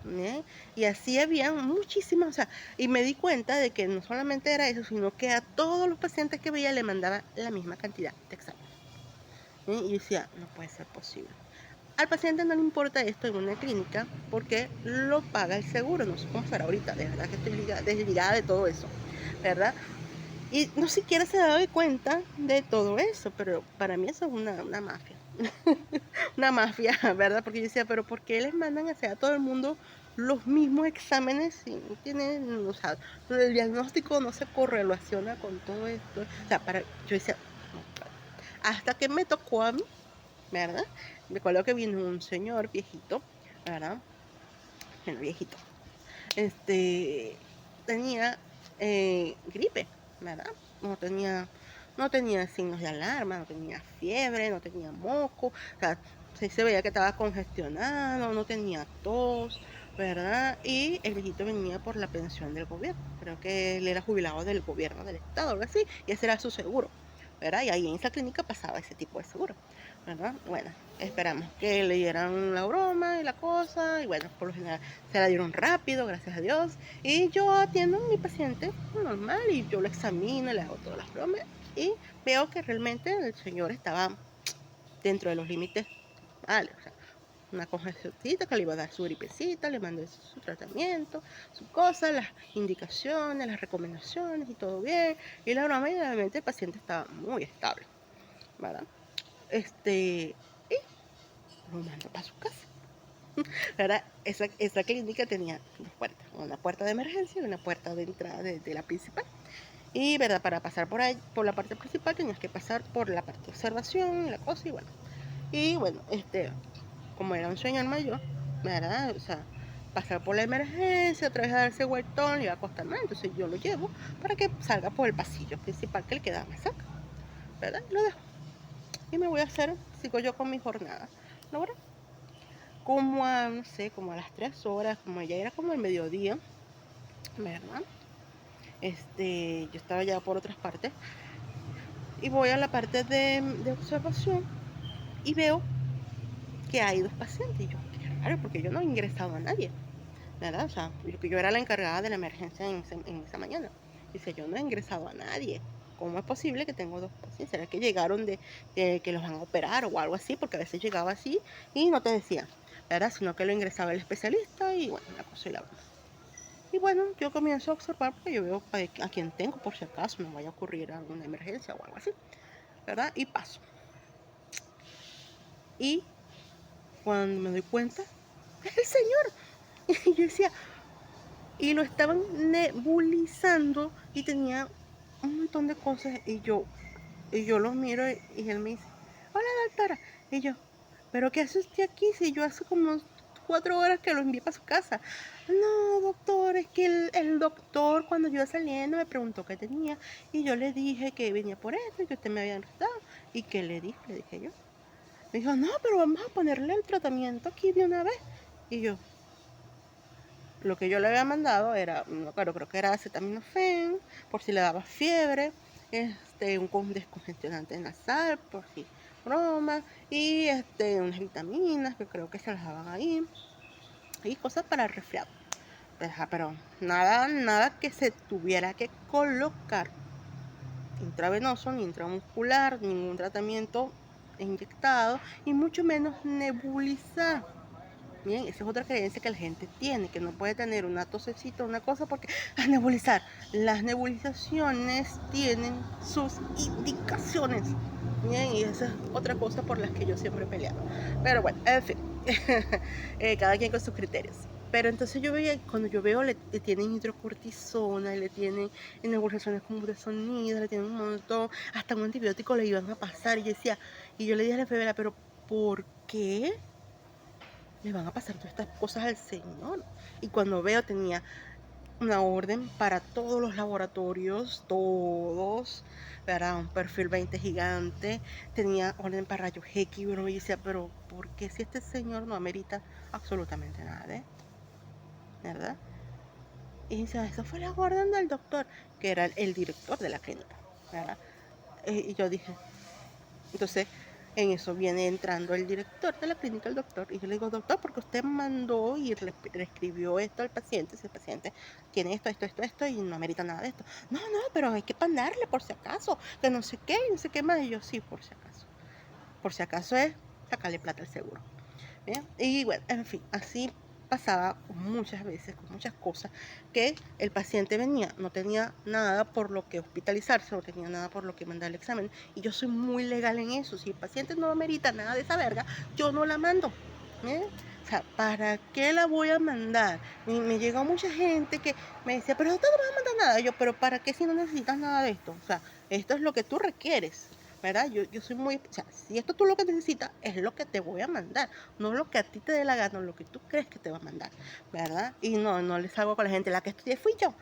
¿bien? Y así había muchísimas, o sea, y me di cuenta de que no solamente era eso, sino que a todos los pacientes que veía le mandaba la misma cantidad de exámenes. ¿Bien? Y yo decía, no puede ser posible. Al paciente no le importa esto en una clínica porque lo paga el seguro. No sé cómo será ahorita, de verdad que estoy desligada de todo eso, ¿verdad? Y no siquiera se ha dado cuenta de todo eso, pero para mí eso es una mafia. Una mafia, ¿verdad? Porque yo decía, pero ¿por qué les mandan a hacer a todo el mundo los mismos exámenes si no tienen, o sea, el diagnóstico no se correlaciona con todo esto? O sea, yo decía, no, hasta que me tocó a mí, ¿verdad? Me acuerdo que vino un señor viejito, ¿verdad? Bueno, viejito. Este, tenía gripe, ¿verdad? No tenía, no tenía signos de alarma, no tenía fiebre, no tenía moco, o sea, sí se veía que estaba congestionado, no tenía tos, ¿verdad? Y el viejito venía por la pensión del gobierno, creo que él era jubilado del gobierno del estado, algo así, y ese era su seguro, ¿verdad? Y ahí en esa clínica pasaba ese tipo de seguro, ¿verdad? Bueno, esperamos que le dieran la broma y la cosa, y bueno, por lo general se la dieron rápido, gracias a Dios. Y yo atiendo a mi paciente normal y yo lo examino, le hago todas las bromas y veo que realmente el señor estaba dentro de los límites normales. O sea, una congestioncita que le iba a dar su gripecita, le mandé su tratamiento, su cosa, las indicaciones, las recomendaciones y todo bien. Y la broma, y realmente el paciente estaba muy estable, ¿verdad? Y lo mando para su casa. ¿Verdad? Esa clínica tenía dos puertas, una puerta de emergencia y una puerta de entrada de la principal. Y, ¿verdad? Para pasar por ahí, por la parte principal, tenías que pasar por la parte de observación y la cosa, y bueno. Y bueno, como era un señor mayor, ¿verdad? O sea, pasar por la emergencia, otra vez a darse vueltón, le iba a costar más. Entonces yo lo llevo para que salga por el pasillo principal que le queda más cerca, ¿verdad? Y lo dejo. Y me voy a hacer, sigo yo con mi jornada. ¿No, verdad? Como a, no sé, como a las 3 horas, como ya era como el mediodía, ¿verdad? Yo estaba ya por otras partes y voy a la parte de observación y veo que hay dos pacientes. Y yo, qué raro, porque yo no he ingresado a nadie, ¿verdad? O sea, yo era la encargada de la emergencia en esa mañana. Dice, yo no he ingresado a nadie. ¿Cómo es posible que tengo dos pacientes? ¿Será que llegaron de que los van a operar o algo así? Porque a veces llegaba así y no te decían, ¿verdad? Sino que lo ingresaba el especialista y bueno, la cosa y la otra. Y bueno, yo comienzo a observar porque yo veo a quien tengo por si acaso me vaya a ocurrir alguna emergencia o algo así, ¿verdad? Y paso. Y cuando me doy cuenta, es el señor. Y yo decía, y lo estaban nebulizando y tenía un montón de cosas. Y yo lo miro y él me dice, hola doctora. Y yo, ¿pero qué hace usted aquí si yo hace como 4 horas que lo envié para su casa? No, doctor, es que el doctor cuando yo iba saliendo me preguntó qué tenía y yo le dije que venía por esto y que usted me había enredado. ¿Y qué le dije? Le dije yo. Me dijo, no, pero vamos a ponerle el tratamiento aquí de una vez. Y yo, lo que yo le había mandado era, no, claro, creo que era acetaminofén, por si le daba fiebre, un descongestionante nasal, por si broma, y unas vitaminas que creo que se las daban ahí, y cosas para el resfriado. Pero nada que se tuviera que colocar intravenoso, ni intramuscular, ningún tratamiento inyectado, y mucho menos nebulizar. Bien, esa es otra creencia que la gente tiene, que no puede tener una tosecita, una cosa, porque a nebulizar. Las nebulizaciones tienen sus indicaciones. Bien, y esa es otra cosa por las que yo siempre he peleado. Pero bueno, en fin, cada quien con sus criterios. Pero entonces yo veía, cuando yo veo, le tienen hidrocortisona, le tienen nebulizaciones como de sonido, le tienen un montón, hasta un antibiótico le iban a pasar. Y yo decía, y yo le dije a la enfermera, pero ¿por qué le van a pasar todas estas cosas al señor? Y cuando veo, tenía una orden para todos los laboratorios, todos, ¿verdad? Un perfil 20 gigante, tenía orden para rayos X, bro, y decía, pero ¿por qué si este señor no amerita absolutamente nada de esto? ¿Verdad? Y dice, esa fue la orden del doctor, que era el director de la clínica, ¿verdad? Y yo dije, entonces, En eso viene entrando el director de la clínica, el doctor, y yo le digo, doctor, porque usted mandó y le escribió esto al paciente, si el paciente tiene esto, y no amerita nada de esto. No, no, pero hay que mandarle por si acaso, que no sé qué, no sé qué más. Y yo, sí, por si acaso. Por si acaso es sacarle plata al seguro. ¿Bien? Y bueno, en fin, así pasaba muchas veces, con muchas cosas, que el paciente venía, no tenía nada por lo que hospitalizarse, no tenía nada por lo que mandar el examen, y yo soy muy legal en eso. Si el paciente no amerita nada de esa verga, yo no la mando. ¿Bien? O sea, ¿para qué la voy a mandar? Me llegó mucha gente que me decía, pero usted no me va a mandar nada. Yo, pero ¿para qué si no necesitas nada de esto? O sea, esto es lo que tú requieres, ¿verdad? Yo soy muy, o sea, si esto tú lo que necesitas es lo que te voy a mandar, no lo que a ti te dé la gana, lo que tú crees que te va a mandar, ¿verdad? Y no les hago con la gente, la que estudié fui yo,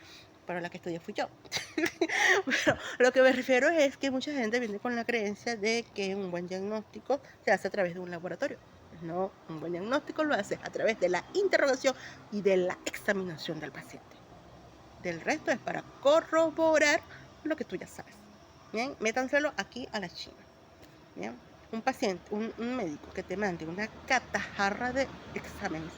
pero la que estudié fui yo. Pero lo que me refiero es que mucha gente viene con la creencia de que un buen diagnóstico se hace a través de un laboratorio. No, un buen diagnóstico lo haces a través de la interrogación y de la examinación del paciente. Del resto es para corroborar lo que tú ya sabes. Bien, métanselo aquí a la China. Bien, un paciente, un médico que te mande una catajarra de exámenes,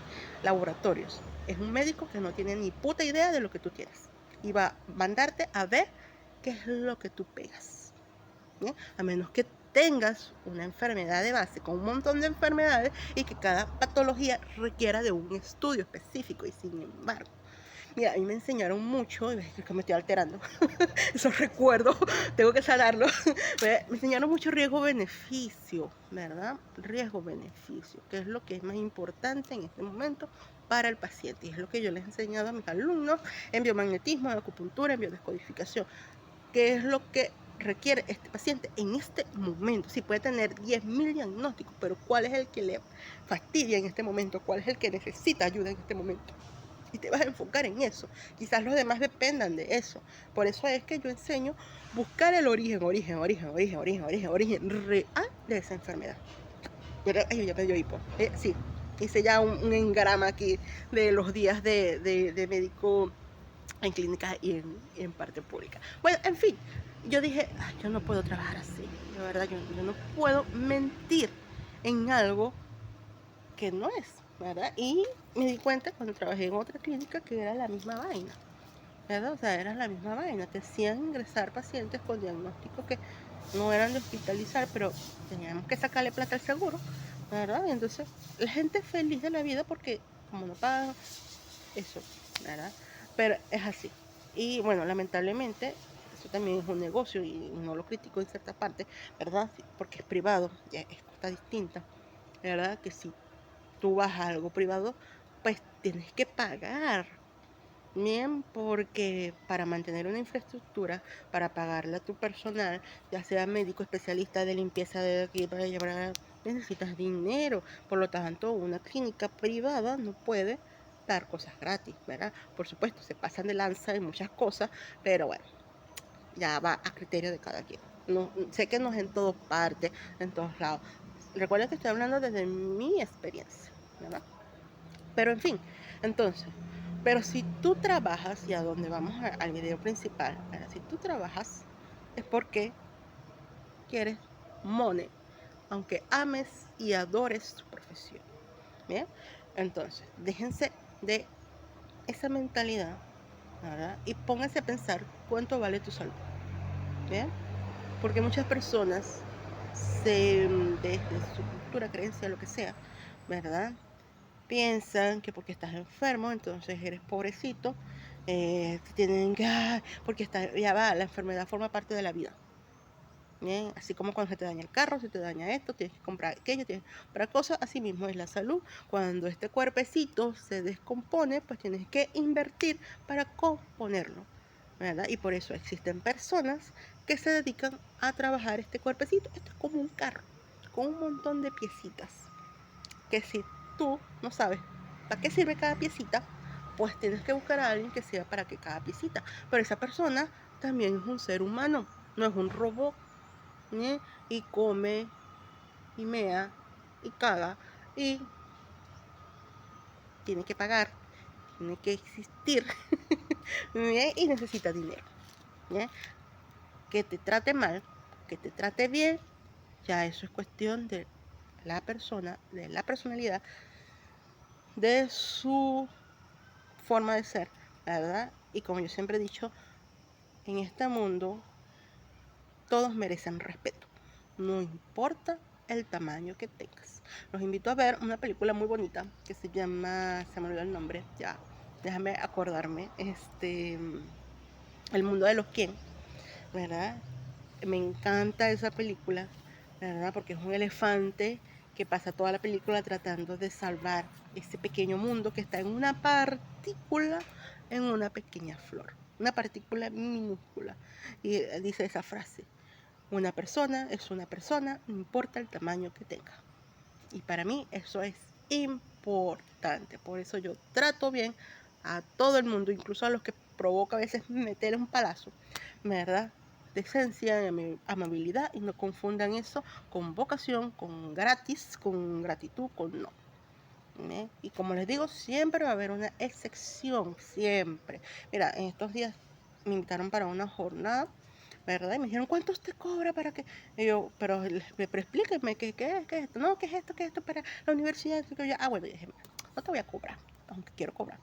laboratorios, es un médico que no tiene ni puta idea de lo que tú tienes y va a mandarte a ver qué es lo que tú pegas. ¿Bien? A menos que tengas una enfermedad de base con un montón de enfermedades y que cada patología requiera de un estudio específico. Y sin embargo, mira, a mí me enseñaron mucho, es que me estoy alterando, esos recuerdos, tengo que sanarlos. Me enseñaron mucho riesgo-beneficio, ¿verdad? Riesgo-beneficio, que es lo que es más importante en este momento para el paciente. Y es lo que yo les he enseñado a mis alumnos en biomagnetismo, en acupuntura, en biodescodificación. ¿Qué es lo que requiere este paciente en este momento? Sí, puede tener 10.000 diagnósticos, pero ¿cuál es el que le fastidia en este momento? ¿Cuál es el que necesita ayuda en este momento? Y te vas a enfocar en eso. Quizás los demás dependan de eso. Por eso es que yo enseño buscar el origen real de esa enfermedad. Ay, ya me dio hipo. Sí, hice ya un engrama aquí de los días de médico en clínicas y en parte pública. Bueno, en fin, yo dije, yo no puedo trabajar así. De verdad, yo no puedo mentir en algo que no es, ¿verdad? Y me di cuenta cuando trabajé en otra clínica que era la misma vaina, ¿verdad? O sea, era la misma vaina. Te hacían ingresar pacientes con diagnósticos que no eran de hospitalizar, pero teníamos que sacarle plata al seguro, ¿verdad? Y entonces, la gente feliz de la vida porque como no pagan, eso, ¿verdad? Pero es así. Y bueno, lamentablemente, eso también es un negocio y no lo critico en cierta parte, ¿verdad? Porque es privado, ya es cosa distinta, ¿verdad? Que si tú vas a algo privado, pues tienes que pagar. Bien, porque para mantener una infraestructura, para pagarle a tu personal, ya sea médico, especialista de limpieza de aquí, para llevar, necesitas dinero. Por lo tanto, una clínica privada no puede dar cosas gratis, ¿verdad? Por supuesto, se pasan de lanza en muchas cosas, pero bueno, ya va a criterio de cada quien. No, sé que no es en todas partes, en todos lados. Recuerda que estoy hablando desde mi experiencia, ¿verdad? Pero en fin, entonces, pero si tú trabajas, y a donde vamos al video principal, ¿verdad? Si tú trabajas es porque quieres money, aunque ames y adores tu profesión. ¿Bien? Entonces, déjense de esa mentalidad, ¿verdad? Y pónganse a pensar cuánto vale tu salud. ¿Bien? Porque muchas personas desde su cultura, creencia, lo que sea, ¿verdad? Piensan que porque estás enfermo, entonces eres pobrecito, tienen que, porque ya va, la enfermedad forma parte de la vida. Bien, así como cuando se te daña el carro, se te daña esto, tienes que comprar aquello, tienes que comprar cosas, así mismo es la salud. Cuando este cuerpecito se descompone, pues tienes que invertir para componerlo, ¿verdad? Y por eso existen personas que se dedican a trabajar este cuerpecito. Esto es como un carro, con un montón de piecitas que si tú no sabes para qué sirve cada piecita, pues tienes que buscar a alguien que sea para que cada piecita. Pero esa persona también es un ser humano, no es un robot, ¿eh? Y come, y mea, y caga, y tiene que pagar, tiene que existir, ¿eh? Y necesita dinero, ¿eh? Que te trate mal, que te trate bien, ya eso es cuestión de la persona, de la personalidad, de su forma de ser, ¿verdad? Y como yo siempre he dicho, en este mundo todos merecen respeto, no importa el tamaño que tengas. Los invito a ver una película muy bonita que se llama, se me olvidó el nombre, ya, déjame acordarme, El mundo de los quién, ¿verdad? Me encanta esa película, ¿verdad? Porque es un elefante que pasa toda la película tratando de salvar ese pequeño mundo que está en una partícula, en una pequeña flor, una partícula minúscula. Y dice esa frase, una persona es una persona, no importa el tamaño que tenga. Y para mí eso es importante. Por eso yo trato bien a todo el mundo, incluso a los que provoca a veces meter un palazo, ¿verdad? Decencia, amabilidad, y no confundan eso con vocación, con gratis, con gratitud, con no. ¿Eh? Y como les digo, siempre va a haber una excepción, siempre. Mira, en estos días me invitaron para una jornada, ¿verdad? Y me dijeron, ¿cuánto usted cobra para que? Y yo, pero explíqueme, ¿qué es esto? No, ¿qué es esto? ¿Qué es esto para la universidad? Bueno, yo dije, no te voy a cobrar, aunque quiero cobrar.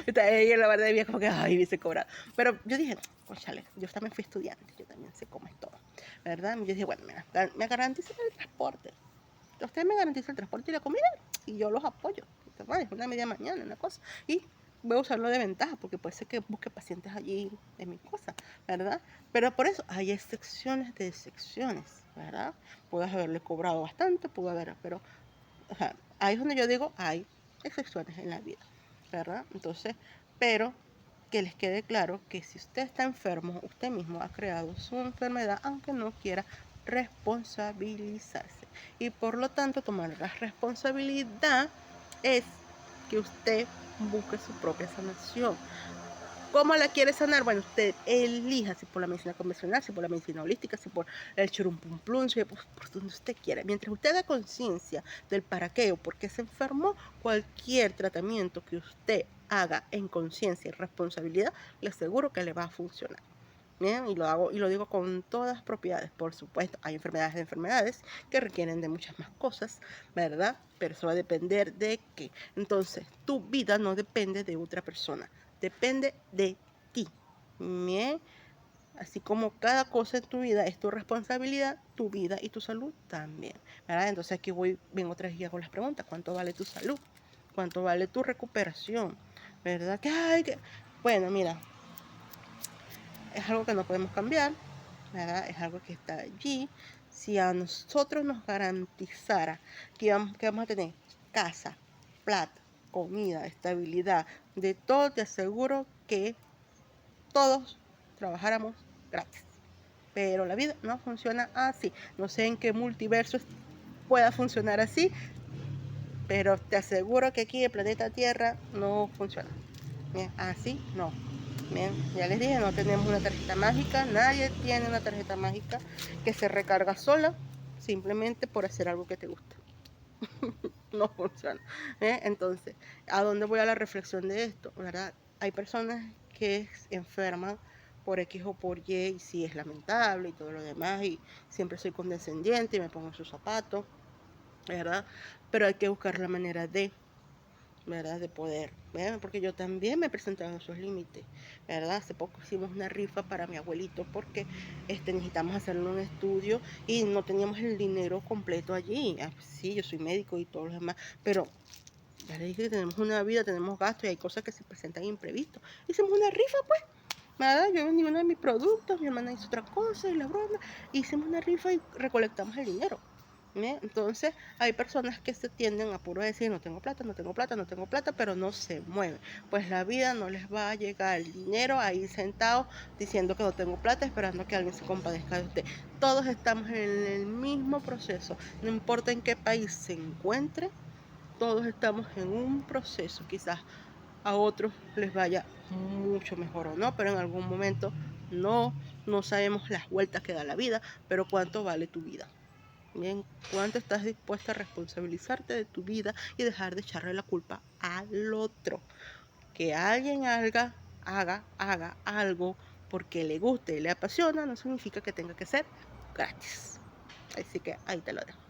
Ella la verdad mía como que, ay, hubiese cobrado. Pero yo dije, chale, yo también fui estudiante, yo también sé cómo es todo, ¿verdad? Y yo dije, bueno, mira, me garantizan el transporte. Usted me garantiza el transporte y la comida y yo los apoyo. Es una media mañana, una cosa. Y voy a usarlo de ventaja porque puede ser que busque pacientes allí en mi cosa, ¿verdad? Pero por eso hay excepciones de excepciones, ¿verdad? Puedes haberle cobrado bastante, pudo haber, pero o sea, ahí es donde yo digo, hay excepciones en la vida, ¿verdad? Entonces, pero que les quede claro que si usted está enfermo, usted mismo ha creado su enfermedad, aunque no quiera responsabilizarse. Y por lo tanto, tomar la responsabilidad es que usted busque su propia sanación. ¿Cómo la quiere sanar? Bueno, usted elija si por la medicina convencional, si por la medicina holística, si por el churumpumplum, si por donde usted quiera. Mientras usted haga conciencia del para qué o por qué se enfermó, cualquier tratamiento que usted haga en conciencia y responsabilidad, le aseguro que le va a funcionar. Bien, y lo hago y lo digo con todas propiedades. Por supuesto, hay enfermedades que requieren de muchas más cosas, ¿verdad? Pero eso va a depender de qué. Entonces, tu vida no depende de otra persona, depende de ti. Bien, así como cada cosa en tu vida es tu responsabilidad, tu vida y tu salud también, ¿verdad? Entonces aquí vengo otra vez con las preguntas. ¿Cuánto vale tu salud? ¿Cuánto vale tu recuperación? ¿Verdad? Bueno, mira, es algo que no podemos cambiar, ¿verdad? Es algo que está allí. Si a nosotros nos garantizara que vamos a tener casa, plata, comida, estabilidad, de todo, te aseguro que todos trabajáramos gratis. Pero la vida no funciona así. No sé en qué multiverso pueda funcionar así, pero te aseguro que aquí el planeta Tierra no funciona. Bien, así no. Bien, ya les dije, no tenemos una tarjeta mágica, nadie tiene una tarjeta mágica que se recarga sola simplemente por hacer algo que te gusta. No funciona. Bien, entonces, ¿a dónde voy a la reflexión de esto? ¿Verdad? Hay personas que enferman por X o por Y, y sí es lamentable y todo lo demás, y siempre soy condescendiente y me pongo en sus zapatos, ¿verdad? Pero hay que buscar la manera de, ¿verdad? De poder, ¿verdad? Porque yo también me he presentado en esos límites, ¿verdad? Hace poco hicimos una rifa para mi abuelito porque necesitamos hacerle un estudio y no teníamos el dinero completo allí. Sí, yo soy médico y todo lo demás, pero ya le dije que tenemos una vida, tenemos gastos y hay cosas que se presentan imprevistos. Hicimos una rifa, pues, ¿verdad? Yo vendí uno de mis productos, mi hermana hizo otra cosa y la broma. Hicimos una rifa y recolectamos el dinero. Entonces hay personas que se tienden a puro decir no tengo plata, no tengo plata, no tengo plata, pero no se mueven. Pues la vida no les va a llegar el dinero ahí sentados diciendo que no tengo plata, esperando que alguien se compadezca de usted. Todos estamos en el mismo proceso, no importa en qué país se encuentre, todos estamos en un proceso. Quizás a otros les vaya mucho mejor o no, pero en algún momento no sabemos las vueltas que da la vida, pero cuánto vale tu vida. Bien, ¿cuánto estás dispuesta a responsabilizarte de tu vida y dejar de echarle la culpa al otro? Que alguien haga algo porque le guste y le apasiona, no significa que tenga que ser gratis. Así que ahí te lo dejo.